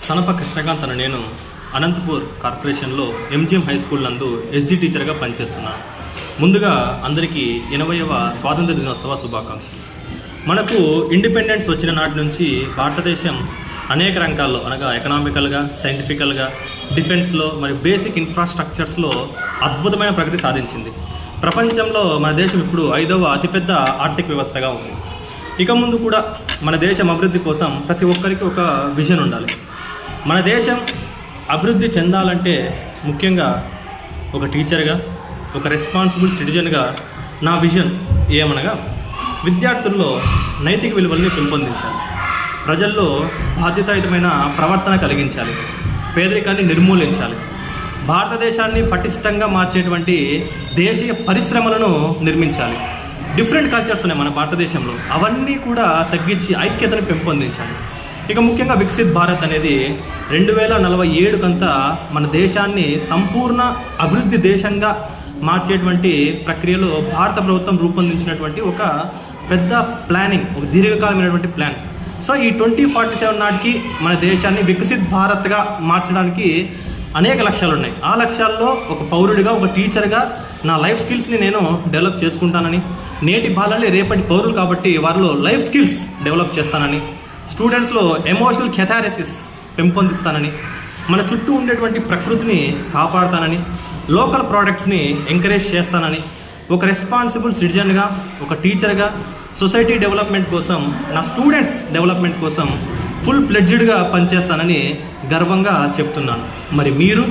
సనప కృష్ణకాంత్ అనే నేను అనంతపూర్ కార్పొరేషన్లో ఎంజిఎం హై స్కూల్ నందు ఎస్జీ టీచర్గా పనిచేస్తున్నాను. ముందుగా అందరికీ 80వ స్వాతంత్ర దినోత్సవ శుభాకాంక్షలు. మనకు ఇండిపెండెన్స్ వచ్చిన నాటి నుంచి భారతదేశం అనేక రంగాల్లో అనగా ఎకనామికల్గా, సైంటిఫికల్గా, డిఫెన్స్లో మరియు బేసిక్ ఇన్ఫ్రాస్ట్రక్చర్స్లో అద్భుతమైన ప్రగతి సాధించింది. ప్రపంచంలో మన దేశం ఇప్పుడు 5వ అతిపెద్ద ఆర్థిక వ్యవస్థగా ఉంది. ఇక ముందు కూడా మన దేశం అభివృద్ధి కోసం ప్రతి ఒక్కరికి ఒక విజన్ ఉండాలి. మన దేశం అభివృద్ధి చెందాలంటే ముఖ్యంగా ఒక టీచర్గా, ఒక రెస్పాన్సిబుల్ సిటిజన్గా నా విజన్ ఏమనగా విద్యార్థుల్లో నైతిక విలువల్ని పెంపొందించాలి, ప్రజల్లో బాధ్యతాయుతమైన ప్రవర్తన కలిగించాలి, పేదరికాన్ని నిర్మూలించాలి, భారతదేశాన్ని పటిష్టంగా మార్చేటువంటి దేశీయ పరిశ్రమలను నిర్మించాలి. డిఫరెంట్ కల్చర్స్ ఉన్నాయి మన భారతదేశంలో, అవన్నీ కూడా తగ్గించి ఐక్యతను పెంపొందించాలి. ఇక ముఖ్యంగా వికసిత్ భారత్ అనేది 2047 కంతా మన దేశాన్ని సంపూర్ణ అభివృద్ధి దేశంగా మార్చేటువంటి ప్రక్రియలో భారత ప్రభుత్వం రూపొందించినటువంటి ఒక పెద్ద ప్లానింగ్, ఒక దీర్ఘకాలమైనటువంటి ప్లాన్. సో ఈ 2047 నాటికి మన దేశాన్ని వికసిత్ భారత్గా మార్చడానికి అనేక లక్ష్యాలు ఉన్నాయి. ఆ లక్ష్యాల్లో ఒక పౌరుడిగా, ఒక టీచర్గా నా లైఫ్ స్కిల్స్ని నేను డెవలప్ చేసుకుంటానని, నేటి బాలలే రేపటి పౌరులు కాబట్టి వారిలో లైఫ్ స్కిల్స్ డెవలప్ చేస్తానని, స్టూడెంట్స్లో ఎమోషనల్ కెథారెసిస్ పెంపొందిస్తానని, మన చుట్టూ ఉండేటువంటి ప్రకృతిని కాపాడుతానని, లోకల్ ప్రోడక్ట్స్ని ఎంకరేజ్ చేస్తానని, ఒక రెస్పాన్సిబుల్ సిటిజన్గా, ఒక టీచర్గా సొసైటీ డెవలప్మెంట్ కోసం, నా స్టూడెంట్స్ డెవలప్మెంట్ కోసం ఫుల్ ప్లెడ్జ్డ్గా పనిచేస్తానని గర్వంగా చెప్తున్నాను. మరి మీరు